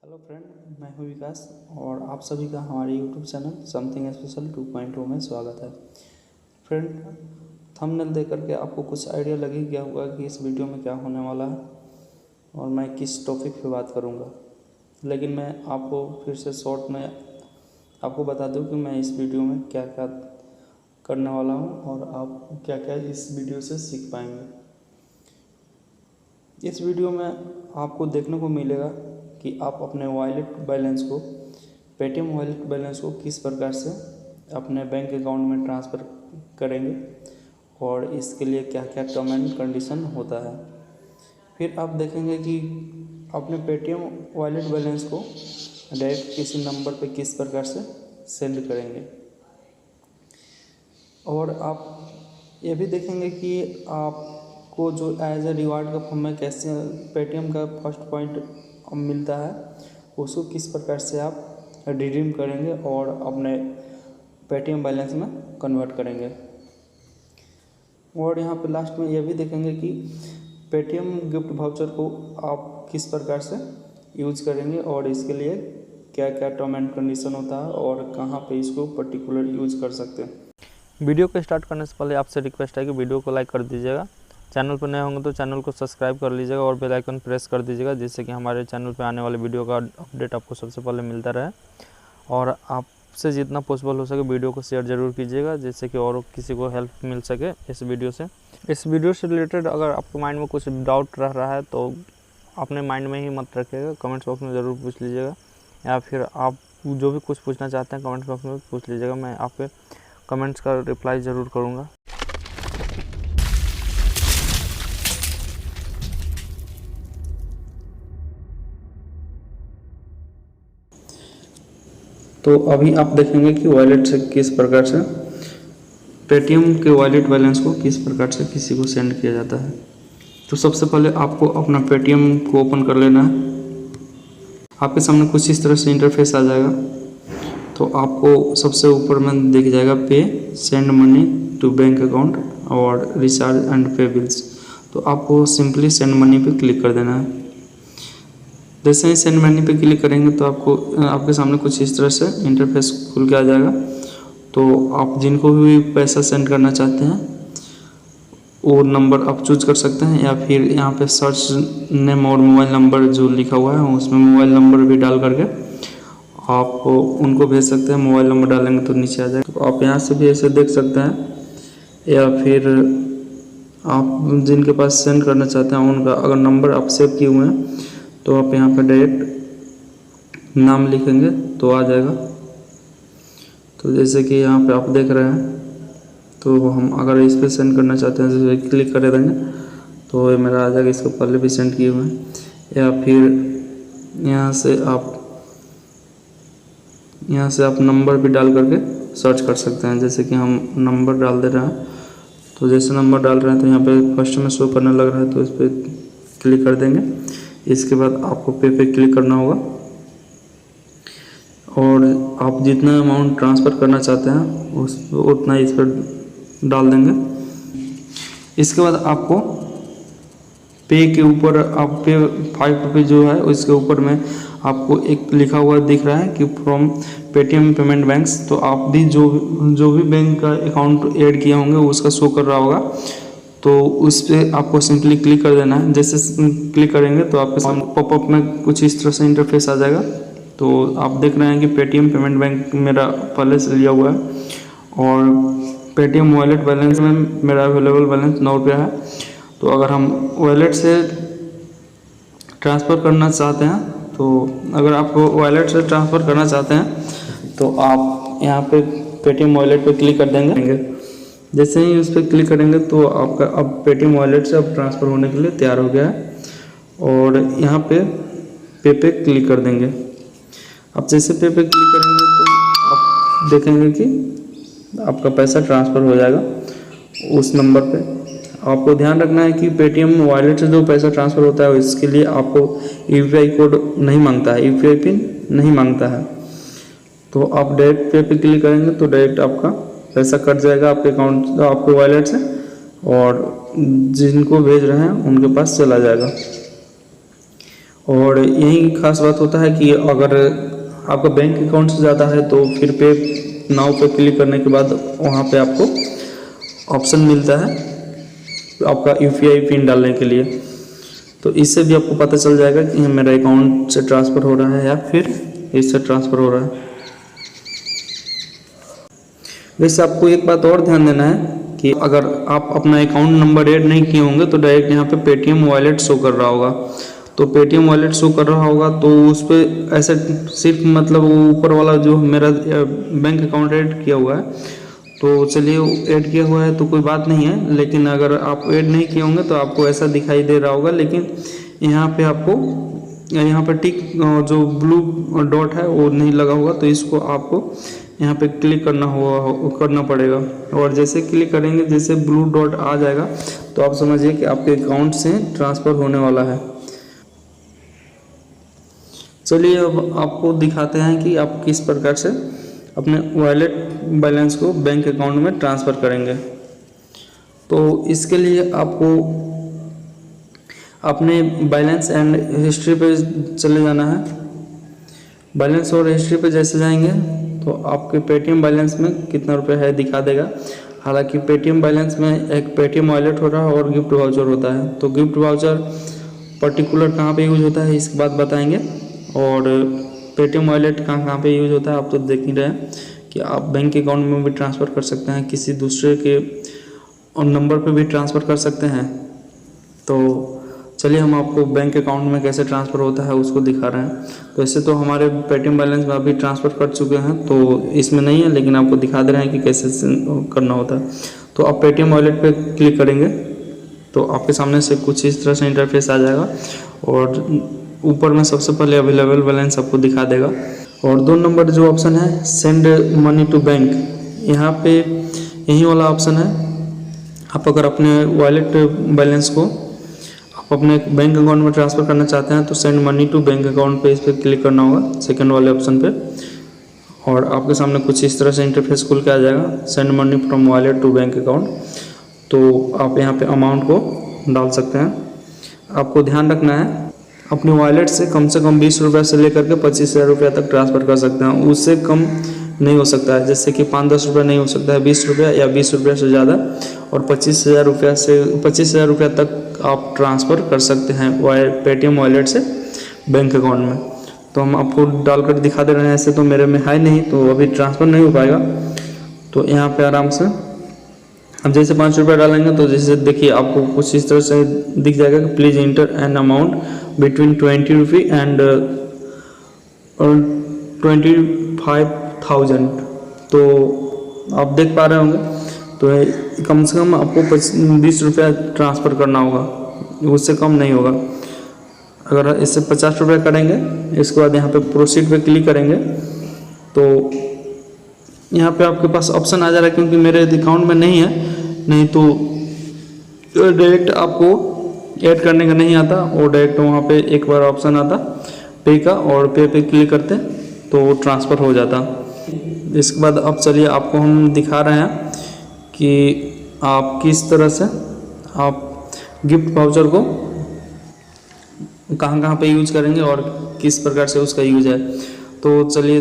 Hello friend, मैं हूं विकास और आप सभी का हमारे यूट्यूब चैनल समथिंग स्पेशल 2.0 में स्वागत है। फ्रेंड, थंबनेल देख करके आपको कुछ आइडिया लग ही गया होगा कि इस वीडियो में क्या होने वाला है और मैं किस टॉपिक पे बात करूंगा। लेकिन मैं आपको फिर से शॉर्ट में आपको बता दूं कि मैं इस वीडियो में क्या क्या करने वाला हूं और आप क्या क्या इस वीडियो से सीख पाएंगे। इस वीडियो में आपको देखने को मिलेगा कि आप अपने वॉलेट बैलेंस को पेटीएम वॉलेट बैलेंस को किस प्रकार से अपने बैंक अकाउंट में ट्रांसफ़र करेंगे और इसके लिए क्या क्या टर्म एंड कंडीशन होता है। फिर आप देखेंगे कि अपने पेटीएम वॉलेट बैलेंस को डायरेक्ट किसी नंबर पे किस प्रकार से सेंड करेंगे। और आप ये भी देखेंगे कि आपको जो एज ए रिवार्ड का फॉर्म में कैसे पेटीएम का फर्स्ट पॉइंट मिलता है उसको किस प्रकार से आप रिडीम करेंगे और अपने पेटीएम बैलेंस में कन्वर्ट करेंगे। और यहाँ पे लास्ट में ये भी देखेंगे कि पेटीएम गिफ्ट वाउचर को आप किस प्रकार से यूज करेंगे और इसके लिए क्या क्या टर्म एंड कंडीशन होता है और कहाँ पे इसको पर्टिकुलर यूज कर सकते हैं। वीडियो को स्टार्ट करने से पहले आपसे रिक्वेस्ट है कि वीडियो को लाइक कर दीजिएगा। चैनल पर नए होंगे तो चैनल को सब्सक्राइब कर लीजिएगा और बेल आइकन प्रेस कर दीजिएगा, जिससे कि हमारे चैनल पर आने वाले वीडियो का अपडेट आपको सबसे पहले मिलता रहे। और आपसे जितना पॉसिबल हो सके वीडियो को शेयर ज़रूर कीजिएगा, जिससे कि और किसी को हेल्प मिल सके इस वीडियो से। इस वीडियो से रिलेटेड अगर आपके माइंड में कुछ डाउट रह रहा है तो अपने माइंड में ही मत रखिएगा, कमेंट्स बॉक्स में ज़रूर पूछ लीजिएगा, या फिर आप जो भी कुछ पूछना चाहते हैं कमेंट्स बॉक्स में पूछ लीजिएगा। मैं आपके कमेंट्स का रिप्लाई ज़रूर करूँगा। तो अभी आप देखेंगे कि वॉलेट से किस प्रकार से पेटीएम के वॉलेट बैलेंस को किस प्रकार से किसी को सेंड किया जाता है। तो सबसे पहले आपको अपना पेटीएम को ओपन कर लेना है। आपके सामने कुछ इस तरह से इंटरफेस आ जाएगा। तो आपको सबसे ऊपर में दिख जाएगा पे send money to bank account और रिचार्ज एंड पे बिल्स। तो आपको सिंपली सेंड मनी पे क्लिक कर देना है। जैसे ही सेंड मनी पे क्लिक करेंगे तो आपके सामने कुछ इस तरह से इंटरफेस खुल के आ जाएगा। तो आप जिनको भी पैसा सेंड करना चाहते हैं वो नंबर आप चूज कर सकते हैं, या फिर यहाँ पे सर्च नेम और मोबाइल नंबर जो लिखा हुआ है उसमें मोबाइल नंबर भी डाल करके आप उनको भेज सकते हैं। मोबाइल नंबर डालेंगे तो नीचे आ जाएगा। तो आप यहाँ से भी ऐसे देख सकते हैं, या फिर आप जिनके पास सेंड करना चाहते हैं उनका अगर नंबर आप सेव किए हुए हैं तो आप यहाँ पे डायरेक्ट नाम लिखेंगे तो आ जाएगा। तो जैसे कि यहाँ पे आप देख रहे हैं, तो हम अगर इस पर सेंड करना चाहते हैं जैसे क्लिक कर देंगे तो ये मेरा आ जाएगा। इसको पहले भी सेंड किए हुए हैं। या फिर यहाँ से आप नंबर भी डाल करके सर्च कर सकते हैं। जैसे कि हम नंबर डाल दे रहे हैं, तो जैसे नंबर डाल रहे हैं तो यहाँ पे फर्स्ट में शो करने लग रहा है, तो इस पर क्लिक कर देंगे। इसके बाद आपको पे पे क्लिक करना होगा और आप जितना अमाउंट ट्रांसफ़र करना चाहते हैं उतना इस पर डाल देंगे। इसके बाद आपको पे के ऊपर आप पे 5 रुपये जो है उसके ऊपर में आपको एक लिखा हुआ दिख रहा है कि फ्रॉम पेटीएम पेमेंट बैंक्स। तो आप भी जो भी बैंक का अकाउंट ऐड किया होंगे उसका शो कर रहा होगा, तो उस पर आपको सिंपली क्लिक कर देना है। जैसे क्लिक करेंगे तो आपके सामने पॉपअप में कुछ इस तरह से इंटरफेस आ जाएगा। तो आप देख रहे हैं कि पेटीएम पेमेंट बैंक मेरा पहले से लिया हुआ है और पेटीएम वॉलेट बैलेंस में मेरा अवेलेबल बैलेंस 9 रुपया है। तो अगर हम वॉलेट से ट्रांसफ़र करना चाहते हैं, तो अगर आप वॉलेट से ट्रांसफ़र करना चाहते हैं तो आप यहाँ पे पेटीएम वॉलेट पे क्लिक कर देंगे। जैसे ही उस पर क्लिक करेंगे तो आपका अब पेटीएम वॉलेट से अब ट्रांसफ़र होने के लिए तैयार हो गया है। और यहाँ पे पे क्लिक कर देंगे। अब जैसे पे क्लिक करेंगे तो आप देखेंगे कि आपका पैसा ट्रांसफ़र हो जाएगा उस नंबर पे। आपको ध्यान रखना है कि पेटीएम वॉलेट से जो पैसा ट्रांसफ़र होता है इसके लिए आपको यूपीआई कोड नहीं मांगता है, यूपीआई पिन नहीं मांगता है। तो आप डायरेक्ट पे क्लिक करेंगे तो डायरेक्ट आपका पैसा कट जाएगा आपके अकाउंट आपके वॉलेट से और जिनको भेज रहे हैं उनके पास चला जाएगा। और यही खास बात होता है कि अगर आपका बैंक अकाउंट से ज़्यादा है तो फिर पे नाउ पे क्लिक करने के बाद वहाँ पे आपको ऑप्शन मिलता है आपका यूपीआई पिन डालने के लिए। तो इससे भी आपको पता चल जाएगा कि मेरा अकाउंट से ट्रांसफ़र हो रहा है या फिर इससे ट्रांसफ़र हो रहा है। वैसे आपको एक बात और ध्यान देना है कि अगर आप अपना अकाउंट नंबर ऐड नहीं किए होंगे तो डायरेक्ट यहाँ पे पेटीएम वॉलेट शो कर रहा होगा। तो पेटीएम वॉलेट शो कर रहा होगा तो उस पर ऐसे सिर्फ मतलब वो ऊपर वाला जो मेरा बैंक अकाउंट ऐड किया हुआ है तो चलिए ऐड किया हुआ है तो कोई बात नहीं है, लेकिन अगर आप ऐड नहीं किए होंगे तो आपको ऐसा दिखाई दे रहा होगा। लेकिन यहाँ पे आपको यहाँ पे टिक जो ब्लू डॉट है वो नहीं लगा हुआ, तो इसको आपको यहाँ पे क्लिक करना पड़ेगा। और जैसे क्लिक करेंगे जैसे ब्लू डॉट आ जाएगा तो आप समझिए कि आपके अकाउंट से ट्रांसफ़र होने वाला है। चलिए अब आपको दिखाते हैं कि आप किस प्रकार से अपने वॉलेट बैलेंस को बैंक अकाउंट में ट्रांसफ़र करेंगे। तो इसके लिए आपको अपने बैलेंस एंड हिस्ट्री पे चले जाना है। बैलेंस और हिस्ट्री पे जैसे जाएंगे तो आपके पेटीएम बैलेंस में कितना रुपए है दिखा देगा। हालांकि पेटीएम बैलेंस में एक पेटीएम वॉलेट हो रहा है और गिफ्ट वाउचर होता है। तो गिफ्ट वाउचर पर्टिकुलर कहाँ पे यूज होता है इसके बाद बताएंगे, और पेटीएम वॉलेट कहाँ पे यूज होता है आप तो देख ही रहे हैं कि आप बैंक अकाउंट में भी ट्रांसफ़र कर सकते हैं, किसी दूसरे के नंबर पे भी ट्रांसफ़र कर सकते हैं। तो चलिए हम आपको बैंक अकाउंट में कैसे ट्रांसफ़र होता है उसको दिखा रहे हैं। तो ऐसे तो हमारे पेटीएम बैलेंस में अभी ट्रांसफ़र कर चुके हैं तो इसमें नहीं है, लेकिन आपको दिखा दे रहे हैं कि कैसे करना होता है। तो आप पेटीएम वॉलेट पे क्लिक करेंगे तो आपके सामने से कुछ इस तरह से इंटरफेस आ जाएगा और ऊपर में सबसे पहले अवेलेबल बैलेंस आपको दिखा देगा। और 2 नंबर जो ऑप्शन है सेंड मनी टू बैंक, यहाँ पे यही वाला ऑप्शन है। आप अगर अपने वॉलेट बैलेंस को आप अपने बैंक अकाउंट में ट्रांसफ़र करना चाहते हैं तो send money to bank account पे इस पर क्लिक करना होगा सेकंड वाले ऑप्शन पे, और आपके सामने कुछ इस तरह से इंटरफेस खुल के आ जाएगा send money from wallet to bank account. तो आप यहाँ पे अमाउंट को डाल सकते हैं। आपको ध्यान रखना है अपने वॉलेट से कम 20 रुपये से लेकर के 25,000 रुपये तक ट्रांसफ़र कर सकते हैं, उससे कम नहीं हो सकता है। जैसे कि 5-10 रुपये नहीं हो सकता है, 20 रुपये या 20 रुपये से ज़्यादा, और 25,000 रुपये तक आप ट्रांसफ़र कर सकते हैं पेटीएम वॉलेट से बैंक अकाउंट में। तो हम आपको डालकर दिखा दे रहे हैं। ऐसे तो मेरे में है नहीं तो अभी ट्रांसफ़र नहीं हो पाएगा। तो यहाँ पे आराम से अब जैसे 5 रुपये डालेंगे तो जैसे देखिए आपको कुछ इस तरह से दिख जाएगा कि please inter an amount between 20 rupee and 25,000। तो आप देख पा रहे होंगे तो कम से कम आपको 20 रुपया ट्रांसफ़र करना होगा, उससे कम नहीं होगा। अगर इससे 50 रुपये करेंगे इसके बाद यहाँ पे प्रोसीड पे क्लिक करेंगे तो यहाँ पे आपके पास ऑप्शन आ जा रहा है, क्योंकि मेरे अकाउंट में नहीं है, नहीं तो डायरेक्ट आपको ऐड करने का नहीं आता और डायरेक्ट वहाँ पे एक बार ऑप्शन आता पे का, और पे क्लिक करते तो ट्रांसफ़र हो जाता। इसके बाद अब चलिए आपको हम दिखा रहे हैं कि आप किस तरह से आप गिफ्ट वाउचर को कहाँ पे यूज करेंगे और किस प्रकार से उसका यूज है। तो चलिए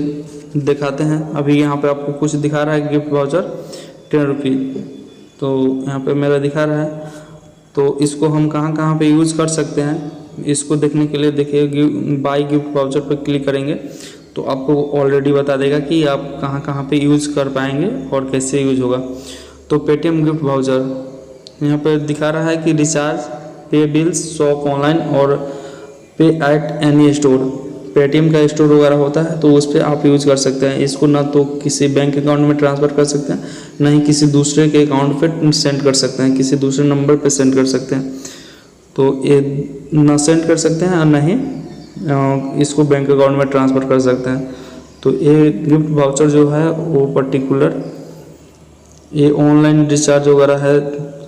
दिखाते हैं। अभी यहाँ पे आपको कुछ दिखा रहा है गिफ्ट वाउचर 10 रुपये, तो यहाँ पे मेरा दिखा रहा है। तो इसको हम कहाँ पे यूज़ कर सकते हैं इसको देखने के लिए देखिए बाई गिफ्ट वाउचर पर क्लिक करेंगे तो आपको ऑलरेडी बता देगा कि आप कहाँ पे यूज़ कर पाएंगे और कैसे यूज होगा। तो पेटीएम गिफ्ट वाउचर यहाँ पे दिखा रहा है कि रिचार्ज, पे बिल्स, शॉप ऑनलाइन और पे एट एनी स्टोर। पेटीएम का स्टोर वगैरह होता है तो उस पर आप यूज़ कर सकते हैं। इसको ना तो किसी बैंक अकाउंट में ट्रांसफ़र कर सकते हैं, ना ही किसी दूसरे के अकाउंट पे सेंड कर सकते हैं, किसी दूसरे नंबर पे सेंड कर सकते हैं। तो ये ना सेंड कर सकते हैं और ना ही इसको बैंक अकाउंट में ट्रांसफ़र कर सकते हैं। तो ये गिफ्ट वाउचर जो है वो पर्टिकुलर ये ऑनलाइन रिचार्ज वगैरह है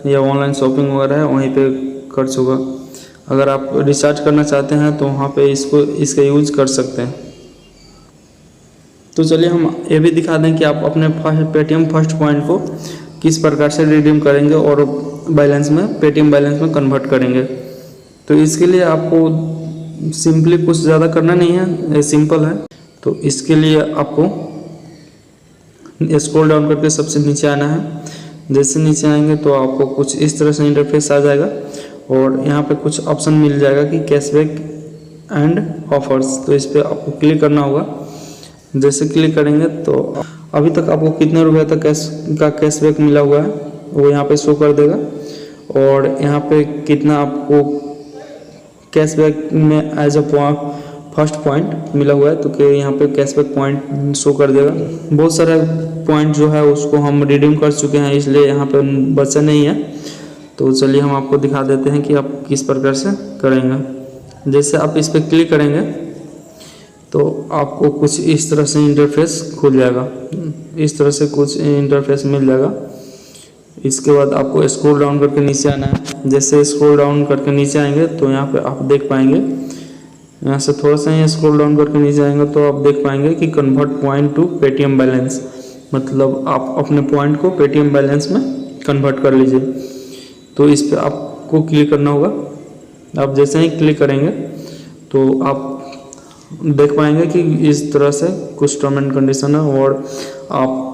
या ऑनलाइन शॉपिंग वगैरह है वहीं पे खर्च होगा। अगर आप रिचार्ज करना चाहते हैं तो वहाँ पे इसका यूज कर सकते हैं। तो चलिए हम ये भी दिखा दें कि आप अपने पेटीएम फर्स्ट पॉइंट को किस प्रकार से रिडीम करेंगे और बैलेंस में पेटीएम बैलेंस में कन्वर्ट करेंगे। तो इसके लिए आपको सिंपली कुछ ज़्यादा करना नहीं है, ये सिंपल है। तो इसके लिए आपको स्क्रॉल डाउन करके सबसे नीचे आना है। जैसे नीचे आएंगे तो आपको कुछ इस तरह से इंटरफेस आ जाएगा और यहाँ पे कुछ ऑप्शन मिल जाएगा कि कैशबैक एंड ऑफर्स। तो इस पर आपको क्लिक करना होगा। जैसे क्लिक करेंगे तो अभी तक आपको कितने रुपए तक कैशबैक मिला हुआ है वो यहाँ पे शो कर देगा और यहाँ पे कितना आपको कैशबैक में एज अ फर्स्ट पॉइंट मिला हुआ है। तो कि यहाँ पे कैशबैक पॉइंट शो कर देगा। बहुत सारे पॉइंट जो है उसको हम रिडीम कर चुके हैं, इसलिए यहाँ पे बचा नहीं है। तो चलिए हम आपको दिखा देते हैं कि आप किस प्रकार से करेंगे। जैसे आप इस पर क्लिक करेंगे तो आपको कुछ इस तरह से इंटरफेस खुल जाएगा, इस तरह से कुछ इंटरफेस मिल जाएगा। इसके बाद आपको स्क्रॉल डाउन करके नीचे आना है। जैसे स्क्रॉल डाउन करके नीचे आएंगे तो यहाँ पे आप देख पाएंगे, यहाँ से थोड़ा सा ही स्क्रॉल डाउन करके नीचे आएंगे तो आप देख पाएंगे कि convert point two Paytm balance, मतलब आप अपने पॉइंट को पेटीएम बैलेंस में कन्वर्ट कर लीजिए। तो इस पर आपको क्लिक करना होगा। आप जैसे ही क्लिक करेंगे तो आप देख पाएंगे कि इस तरह से कुछ टर्म एंड कंडीशन है और आप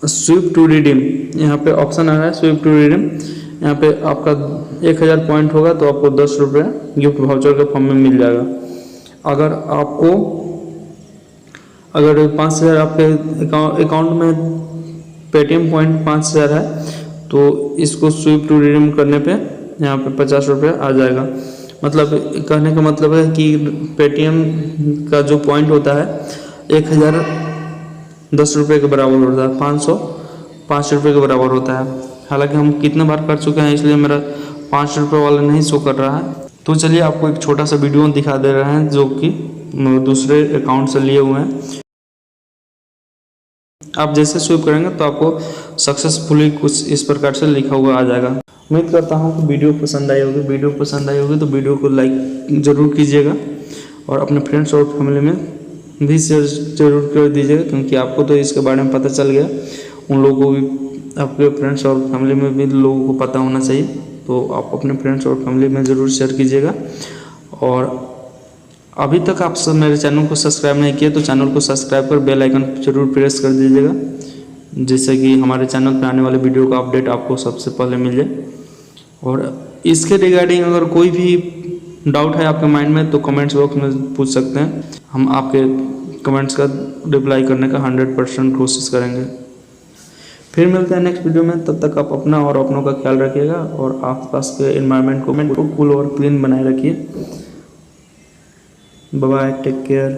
स्विप टू रिडीम यहाँ पे ऑप्शन आ रहा है। स्विप टू रिडीम यहाँ पे आपका 1000 पॉइंट होगा तो आपको 10 रुपये गिफ्ट वाउचर के फॉर्म में मिल जाएगा। अगर 5000 आपके अकाउंट में पेटीएम पॉइंट 5000 है तो इसको स्विप टू रिडीम करने पे यहाँ पे 50 रुपये आ जाएगा। मतलब कहने का मतलब है कि पेटीएम का जो पॉइंट होता है 1010 रुपये के बराबर होता है, 505 रुपये के बराबर होता है। हालांकि हम कितने बार कर चुके हैं इसलिए मेरा 5 रुपये वाला नहीं शो कर रहा है। तो चलिए आपको एक छोटा सा वीडियो दिखा दे रहे हैं जो कि दूसरे अकाउंट से लिए हुए हैं। आप जैसे स्विप करेंगे तो आपको सक्सेसफुली कुछ इस प्रकार से लिखा हुआ आ जाएगा। उम्मीद करता हूँ कि वीडियो पसंद आई होगी। वीडियो पसंद आई होगी तो वीडियो को लाइक ज़रूर कीजिएगा और अपने फ्रेंड्स और फैमिली में भी शेयर जरूर कर दीजिएगा, क्योंकि आपको तो इसके बारे में पता चल गया, उन लोगों को भी, आपके फ्रेंड्स और फैमिली में भी लोगों को पता होना चाहिए। तो आप अपने फ्रेंड्स और फैमिली में ज़रूर शेयर कीजिएगा। और अभी तक आप सब मेरे चैनल को सब्सक्राइब नहीं किए तो चैनल को सब्सक्राइब कर बेल आइकन जरूर प्रेस कर दीजिएगा, जिससे कि हमारे चैनल पर आने वाले वीडियो का अपडेट आपको सबसे पहले मिल जाए। और इसके रिगार्डिंग अगर कोई भी डाउट है आपके माइंड में तो कमेंट्स बॉक्स में पूछ सकते हैं। हम आपके कमेंट्स का रिप्लाई करने का 100% कोशिश करेंगे। फिर मिलते हैं नेक्स्ट वीडियो में। तब तक आप अपना और अपनों का ख्याल रखिएगा और आसपास के एनवायरनमेंट को कूल और क्लीन बनाए रखिए। Bye bye, take care.